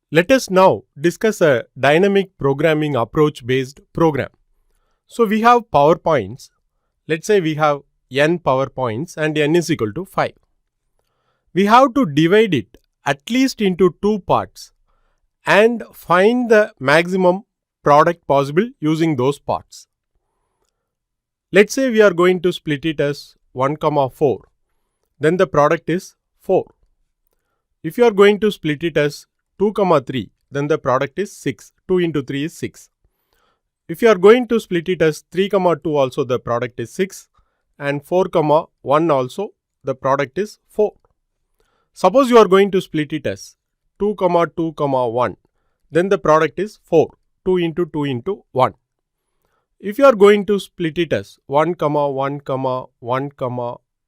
Let us now discuss a dynamic programming approach based program. So we have PowerPoints. Let's say we have n PowerPoints and n is equal to 5. We have to divide it at least into two parts and find the maximum product possible using those parts. Let's say we are going to split it as 1, 4. Then the product is 4. If you are going to split it as 2, 3, then the product is 6. 2 into 3 is 6. If you are going to split it as 3, 2 also the product is 6 and 4, 1 also the product is 4. Suppose you are going to split it as 2, 2, 1, then the product is 4. 2 into 2 into 1. If you are going to split it as 1, 1, 1, 1,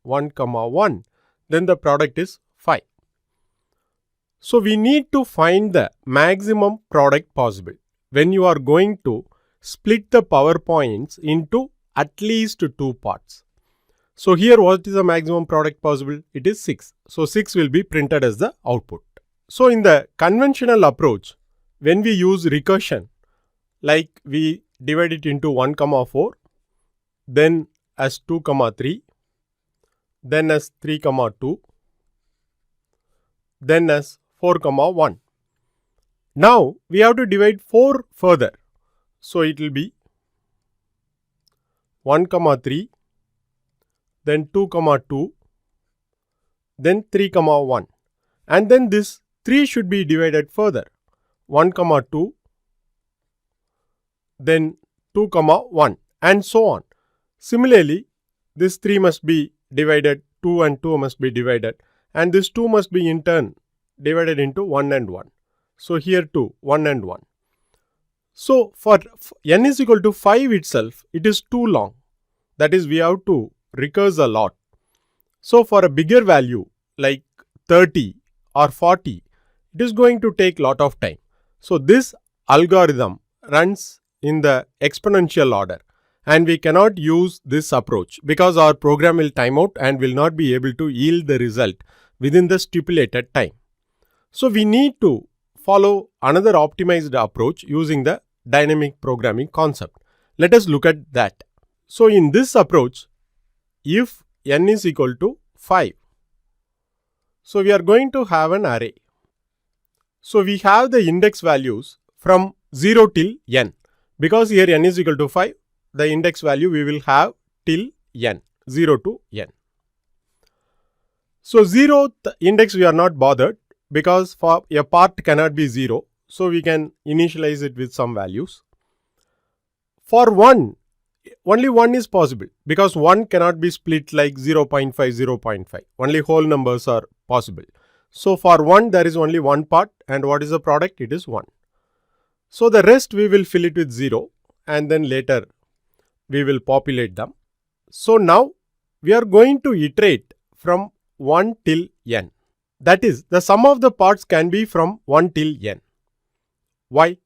1, then the product is 5. So we need to find the maximum product possible when you are going to split the PowerPoints into at least two parts. So here what is the maximum product possible? It is 6. So 6 will be printed as the output. So in the conventional approach, when we use recursion, like we divide it into 1, 4, then as 2, 3, then as 3, 2, then as 4, 1. Now we have to divide 4 further. So it will be 1, 3, then 2, 2, then 3, 1. And then this 3 should be divided further. 1, 2, then 2, 1 and so on. Similarly, this 3 must be divided, 2 and 2 must be divided, and this 2 must be in turn divided into 1 and 1. So here too 1 and 1. So for n is equal to 5 itself, it is too long. That is, we have to recurse a lot. So for a bigger value like 30 or 40, it is going to take lot of time. So this algorithm runs in the exponential order and we cannot use this approach because our program will time out and will not be able to yield the result within the stipulated time. So we need to follow another optimized approach using the dynamic programming concept. Let us look at that. So in this approach, if n is equal to 5, so we are going to have an array. So we have the index values from 0 till n. Because here n is equal to 5, the index value we will have till n, 0 to n. So 0th index we are not bothered because for a part cannot be 0. So we can initialize it with some values. For 1, only 1 is possible because 1 cannot be split like 0.5, 0.5. Only whole numbers are possible. So for 1 there is only one part and what is the product? It is 1. So the rest we will fill it with 0 and then later we will populate them. So now we are going to iterate from 1 till n. That is, the sum of the parts can be from 1 till n. Why?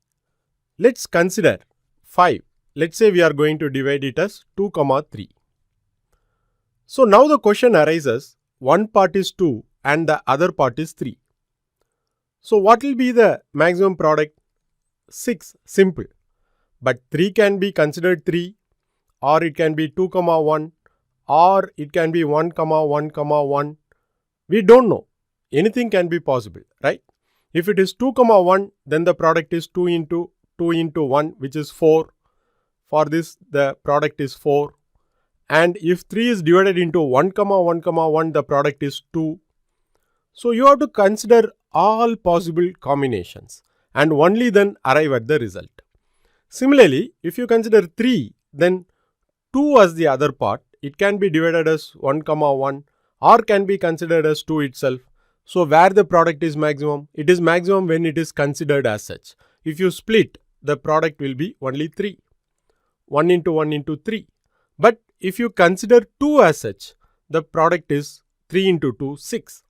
Let's consider 5. Let's say we are going to divide it as 2, 3. So now the question arises, one part is 2 and the other part is 3. So what will be the maximum product? 6. Simple. But 3 can be considered 3 or it can be 2, 1 or it can be 1, 1, 1. We don't know. Anything can be possible, right? If it is 2, 1, then the product is 2 into 1, which is 4. For this, the product is 4. And if 3 is divided into 1, 1, 1, the product is 2. So you have to consider all possible combinations and only then arrive at the result. Similarly, if you consider 3, then 2 as the other part, it can be divided as 1, 1 or can be considered as 2 itself. So where the product is maximum? It is maximum when it is considered as such. If you split, the product will be only 3. 1 into 1 into 3. But if you consider 2 as such, the product is 3 into 2, 6.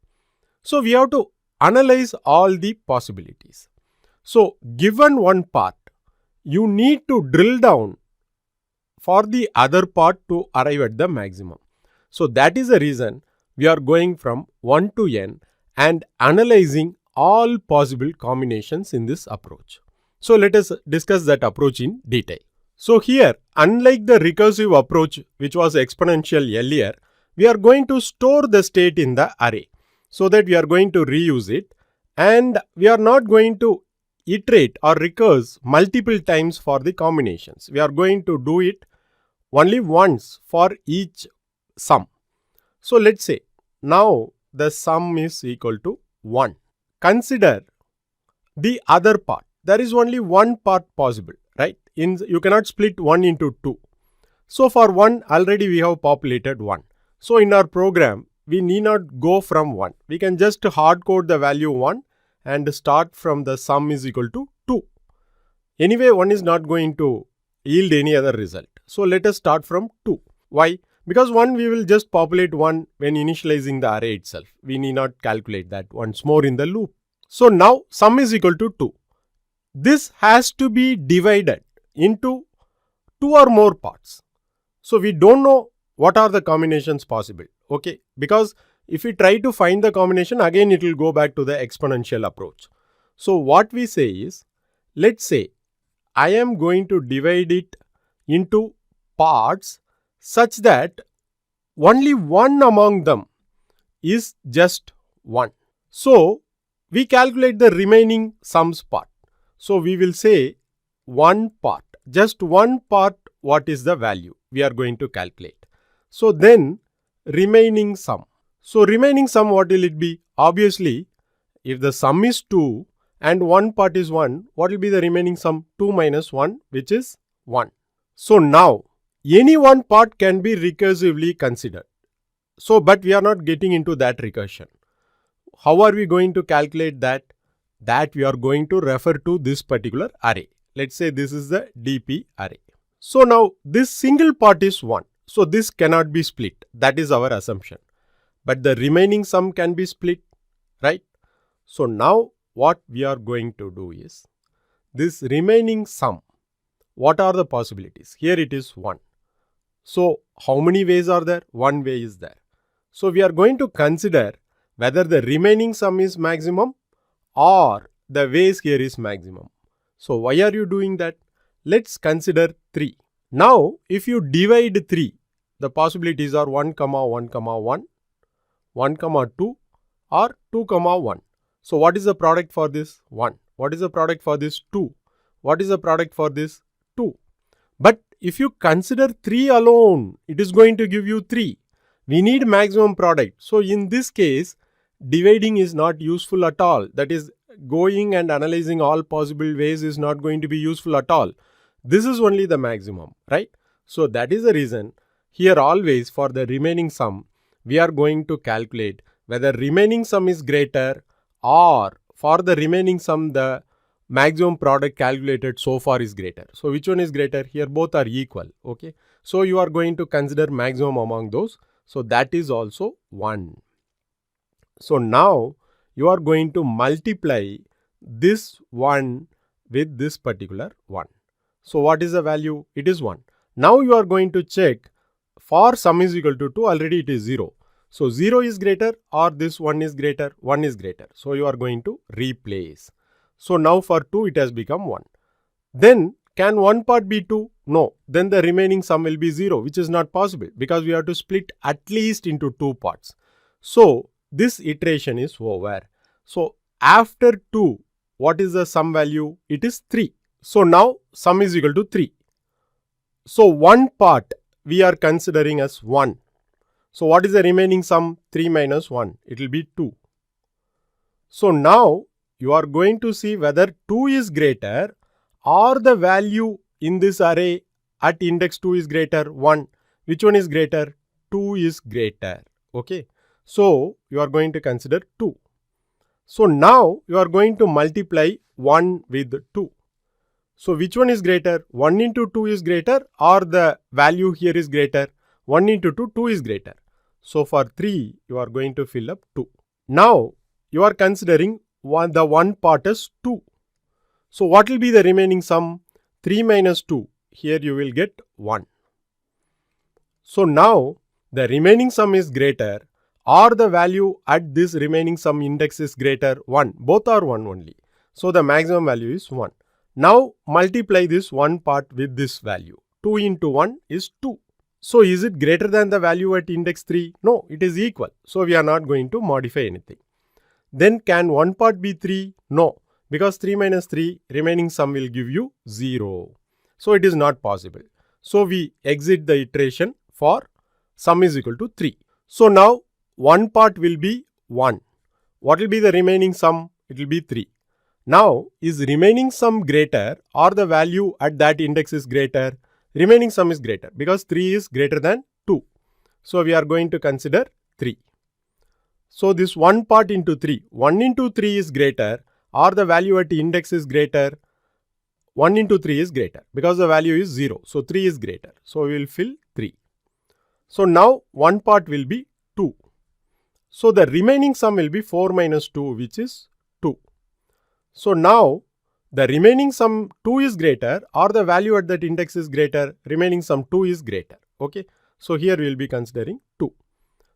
So we have to analyze all the possibilities. So given one part, you need to drill down for the other part to arrive at the maximum. So that is the reason we are going from 1 to n and analyzing all possible combinations in this approach. So let us discuss that approach in detail. So here, unlike the recursive approach which was exponential earlier, we are going to store the state in the array so that we are going to reuse it, and we are not going to iterate or recurse multiple times for the combinations. We are going to do it only once for each sum. So let's say now the sum is equal to 1. Consider the other part. There is only one part possible, right? You cannot split 1 into 2. So for 1, already we have populated 1. So in our program, we need not go from 1. We can just hard code the value 1 and start from the sum is equal to 2. Anyway, 1 is not going to yield any other result. So let us start from 2. Why? Because 1 we will just populate 1 when initializing the array itself. We need not calculate that once more in the loop. So now sum is equal to 2. This has to be divided into 2 or more parts. So we don't know what are the combinations possible. Okay, because if we try to find the combination, again it will go back to the exponential approach. So what we say is, let's say I am going to divide it into parts such that only one among them is just 1. So we calculate the remaining sums part. So we will say one part, just one part, what is the value we are going to calculate. So then remaining sum. So remaining sum, what will it be? Obviously, if the sum is 2 and one part is 1, what will be the remaining sum? 2 minus 1, which is 1. So now any one part can be recursively considered. So but we are not getting into that recursion. How are we going to calculate that? That we are going to refer to this particular array. Let's say this is the DP array. So now this single part is 1. So this cannot be split. That is our assumption. But the remaining sum can be split, right? So now what we are going to do is, this remaining sum, what are the possibilities? Here it is 1. So how many ways are there? One way is there. So we are going to consider whether the remaining sum is maximum or the ways here is maximum. So why are you doing that? Let's consider 3. Now if you divide 3, the possibilities are 1, 1, 1, 1, 2 or 2, 1. So what is the product for this? 1. What is the product for this? 2. What is the product for this? 2. But if you consider 3 alone, it is going to give you 3. We need maximum product. So in this case, dividing is not useful at all. That is, going and analyzing all possible ways is not going to be useful at all. This is only the maximum, right? So that is the reason here always for the remaining sum, we are going to calculate whether remaining sum is greater or for the remaining sum the maximum product calculated so far is greater. So which one is greater? Here both are equal. Okay. So you are going to consider maximum among those. So that is also 1. So now you are going to multiply this 1 with this particular 1. So what is the value? It is 1. Now you are going to check for sum is equal to 2, already it is 0. So 0 is greater or this 1 is greater? 1 is greater. So you are going to replace. So now for 2 it has become 1. Then can one part be 2? No. Then the remaining sum will be 0, which is not possible because we have to split at least into 2 parts. So this iteration is over. So after 2, what is the sum value? It is 3. So now sum is equal to 3. So one part we are considering as 1. So what is the remaining sum? 3 minus 1. It will be 2. So now you are going to see whether 2 is greater or the value in this array at index 2 is greater 1. Which one is greater? 2 is greater. Okay. So you are going to consider 2. So now you are going to multiply 1 with 2. So which one is greater? 1 into 2 is greater or the value here is greater? 1 into 2, 2 is greater. So for 3, you are going to fill up 2. Now you are considering the one part is 2. So what will be the remaining sum? 3 minus 2. Here you will get 1. So now the remaining sum is greater or the value at this remaining sum index is greater 1. Both are 1 only. So the maximum value is 1. Now multiply this one part with this value. 2 into 1 is 2. So is it greater than the value at index 3? No, it is equal. So we are not going to modify anything. Then can one part be 3? No, because 3 minus 3 remaining sum will give you 0. So it is not possible. So we exit the iteration for sum is equal to 3. So now one part will be 1. What will be the remaining sum? It will be 3. Now is remaining sum greater or the value at that index is greater? Remaining sum is greater because 3 is greater than 2. So we are going to consider 3. So this one part into 3, 1 into 3 is greater or the value at index is greater, 1 into 3 is greater because the value is 0. So 3 is greater. So we will fill 3. So now one part will be 2. So the remaining sum will be 4 minus 2, which is 2. So now the remaining sum 2 is greater or the value at that index is greater, remaining sum 2 is greater. Okay. So here we will be considering 2.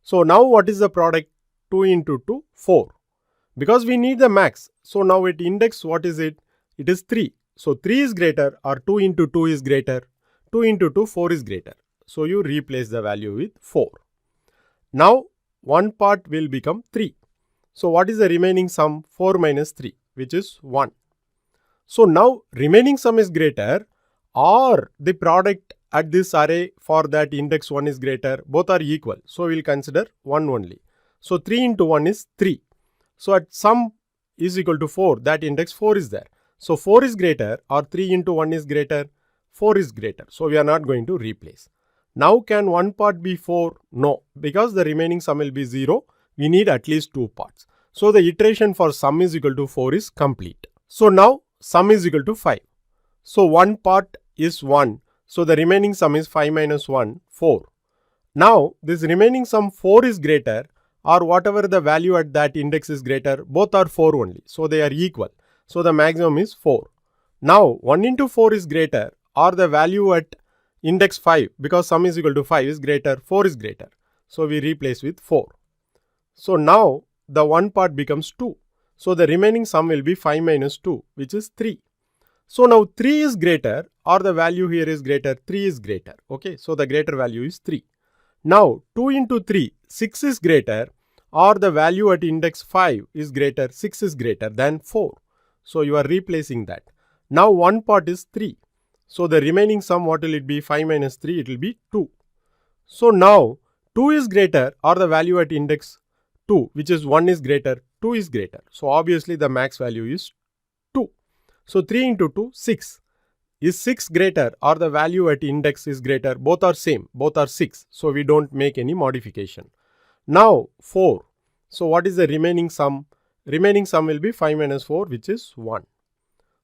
So now what is the product? 2 into 2, 4. Because we need the max. So now at index, what is it? It is 3. So 3 is greater or 2 into 2 is greater. 2 into 2, 4 is greater. So you replace the value with 4. Now one part will become 3. So what is the remaining sum? 4 minus 3, which is 1. So now remaining sum is greater or the product at this array for that index 1 is greater. Both are equal. So we will consider 1 only. So 3 into 1 is 3. So at sum is equal to 4, that index 4 is there. So 4 is greater or 3 into 1 is greater, 4 is greater. So we are not going to replace. Now can one part be 4? No, because the remaining sum will be 0. We need at least 2 parts. So the iteration for sum is equal to 4 is complete. So now sum is equal to 5. So one part is 1. So the remaining sum is 5 minus 1, 4. Now this remaining sum 4 is greater or whatever the value at that index is greater, both are 4 only. So they are equal. So the maximum is 4. Now 1 into 4 is greater or the value at index 5, because sum is equal to 5 is greater, 4 is greater. So we replace with 4. So now the one part becomes 2. So the remaining sum will be 5 minus 2, which is 3. So now 3 is greater or the value here is greater, 3 is greater. Okay, so the greater value is 3. Now 2 into 3, 6 is greater or the value at index 5 is greater, 6 is greater than 4. So you are replacing that. Now one part is 3. So the remaining sum, what will it be? 5 minus 3, it will be 2. So now 2 is greater or the value at index 2, which is 1 is greater, 2 is greater. So obviously the max value is 2. So 3 into 2, 6. Is 6 greater or the value at index is greater? Both are same, both are 6. So we don't make any modification. Now 4. So what is the remaining sum? Remaining sum will be 5 minus 4, which is 1.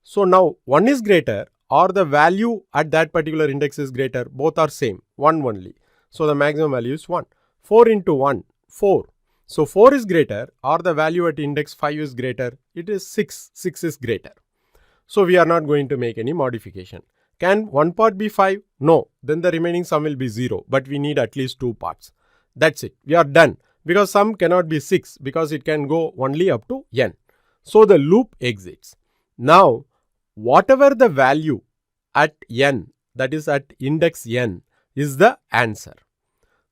So now 1 is greater or the value at that particular index is greater, both are same, 1 only. So the maximum value is 1. 4 into 1, 4. So 4 is greater or the value at index 5 is greater, it is 6, 6 is greater. So we are not going to make any modification. Can one part be 5? No, then the remaining sum will be 0, but we need at least 2 parts. That's it, we are done, because sum cannot be 6 because it can go only up to n. So the loop exits. Now whatever the value at n, that is at index n, is the answer.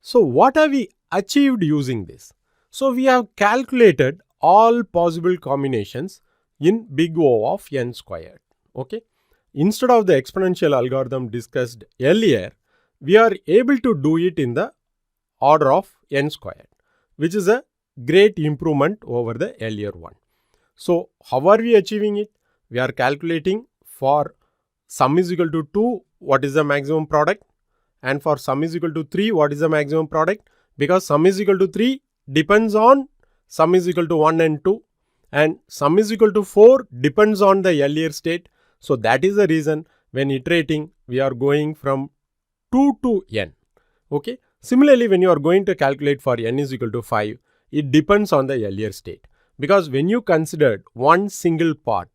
So what have we achieved using this? So we have calculated all possible combinations in big O of n squared. Okay. Instead of the exponential algorithm discussed earlier, we are able to do it in the order of n squared, which is a great improvement over the earlier one. So how are we achieving it? We are calculating for sum is equal to 2, what is the maximum product? And for sum is equal to 3, what is the maximum product? Because sum is equal to 3 depends on sum is equal to 1 and 2, and sum is equal to 4 depends on the earlier state. So that is the reason when iterating, we are going from 2 to n. Okay. Similarly, when you are going to calculate for n is equal to 5, it depends on the earlier state. Because when you considered one single part,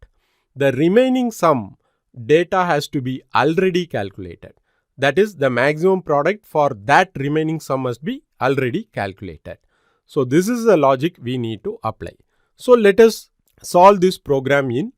the remaining sum data has to be already calculated. That is, the maximum product for that remaining sum must be already calculated. So this is the logic we need to apply. So let us solve this program in